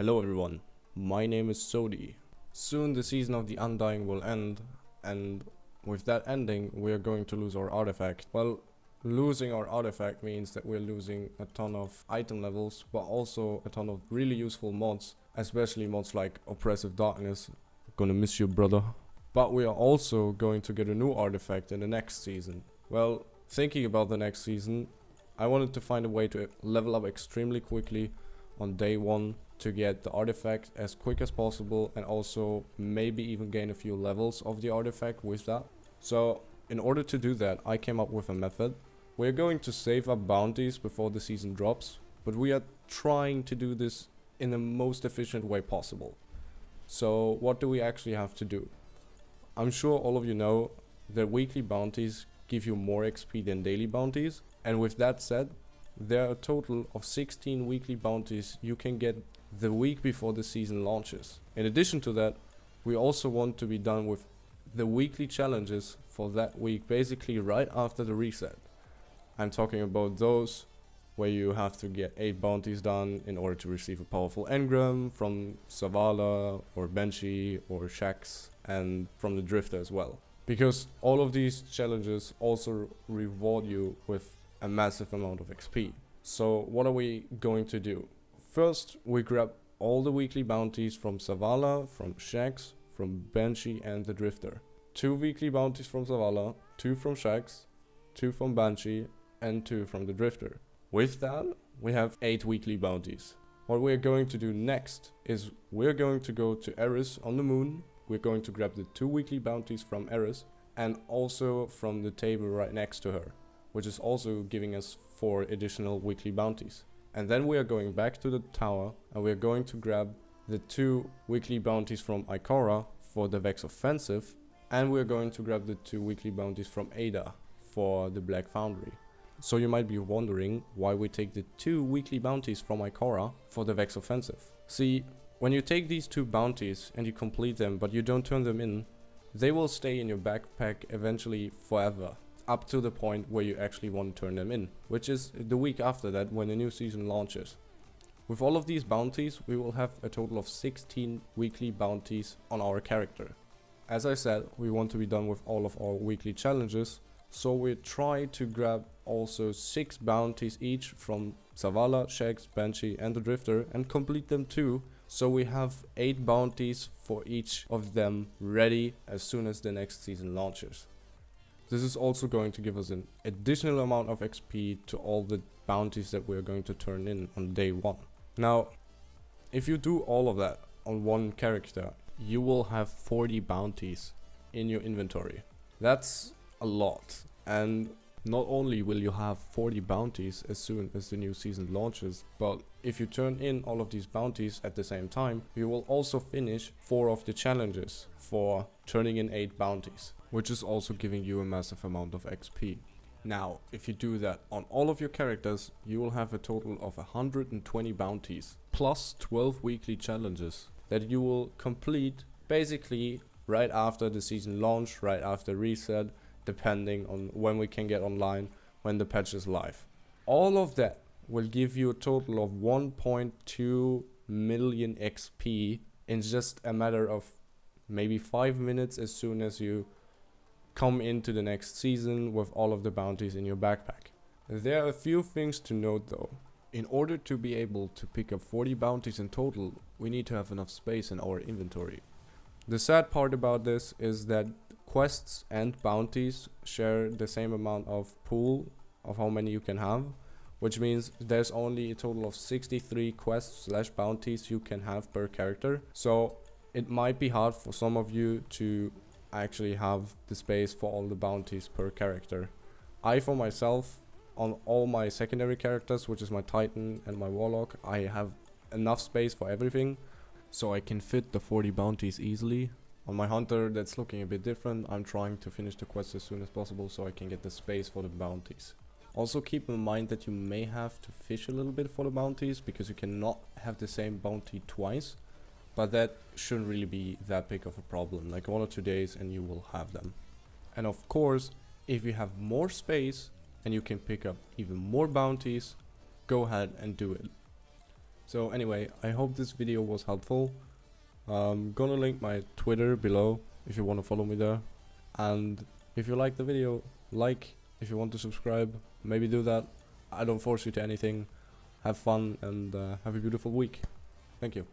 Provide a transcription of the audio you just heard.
Hello everyone, my name is Sodi. Soon the season of the Undying will end, and with that ending we are going to lose our artifact. Well, losing our artifact means that we're losing a ton of item levels, but also a ton of really useful mods, especially mods like Oppressive Darkness. Gonna miss you, brother. But we are also going to get a new artifact in the next season. Well, thinking about the next season, I wanted to find a way to level up extremely quickly on day 1 to get the artifact as quick as possible, and also maybe even gain a few levels of the artifact with that. So in order to do that, I came up with a method. We're going to save up bounties before the season drops, but we are trying to do this in the most efficient way possible. So what do we actually have to do? I'm sure all of you know that weekly bounties give you more XP than daily bounties, and with that said, there are a total of 16 weekly bounties you can get the week before the season launches. In addition to that, we also want to be done with the weekly challenges for that week, basically right after the reset. I'm talking about those where you have to get 8 bounties done in order to receive a powerful engram from Zavala or Banshee or Shax, and from the Drifter as well. Because all of these challenges also reward you with a massive amount of XP. So what are we going to do? First, we grab all the weekly bounties from Zavala, from Shax, from Banshee and the Drifter. 2 weekly bounties from Zavala, 2 from Shax, 2 from Banshee and 2 from the Drifter. With that, we have 8 weekly bounties. What we're going to do next is we're going to go to Eris on the moon. We're going to grab the 2 weekly bounties from Eris and also from the table right next to her, which is also giving us 4 additional weekly bounties. And then we are going back to the tower and we are going to grab the 2 weekly bounties from Ikora for the Vex Offensive, and we are going to grab the 2 weekly bounties from Ada for the Black Foundry. So you might be wondering why we take the 2 weekly bounties from Ikora for the Vex Offensive. See, when you take these 2 bounties and you complete them but you don't turn them in, they will stay in your backpack eventually forever, up to the point where you actually want to turn them in, which is the week after that when the new season launches. With all of these bounties, we will have a total of 16 weekly bounties on our character. As I said, we want to be done with all of our weekly challenges, so we try to grab also 6 bounties each from Zavala, Shax, Banshee and the Drifter and complete them too, so we have 8 bounties for each of them ready as soon as the next season launches. This is also going to give us an additional amount of XP to all the bounties that we're going to turn in on day 1. Now, if you do all of that on one character, you will have 40 bounties in your inventory. That's a lot, and not only will you have 40 bounties as soon as the new season launches, but if you turn in all of these bounties at the same time, you will also finish 4 of the challenges for turning in 8 bounties, which is also giving you a massive amount of XP. Now, if you do that on all of your characters, you will have a total of 120 bounties, plus 12 weekly challenges that you will complete basically right after the season launch, right after reset, depending on when we can get online, when the patch is live. All of that will give you a total of 1.2 million XP in just a matter of maybe 5 minutes as soon as you come into the next season with all of the bounties in your backpack. There are a few things to note though. In order to be able to pick up 40 bounties in total, we need to have enough space in our inventory. The sad part about this is that quests and bounties share the same amount of pool of how many you can have, which means there's only a total of 63 quests / bounties you can have per character. So it might be hard for some of you to actually have the space for all the bounties per character. I, for myself, on all my secondary characters, which is my Titan and my Warlock, I have enough space for everything, so I can fit the 40 bounties easily. On my Hunter, that's looking a bit different. I'm trying to finish the quest as soon as possible so I can get the space for the bounties. Also keep in mind that you may have to fish a little bit for the bounties, because you cannot have the same bounty twice, but that shouldn't really be that big of a problem. Like 1 or 2 days and you will have them. And of course, if you have more space and you can pick up even more bounties, go ahead and do it. So anyway, I hope this video was helpful. I'm gonna link my Twitter below if you want to follow me there. And if you like the video, like. If you want to subscribe, maybe do that. I don't force you to anything. Have fun and have a beautiful week. Thank you.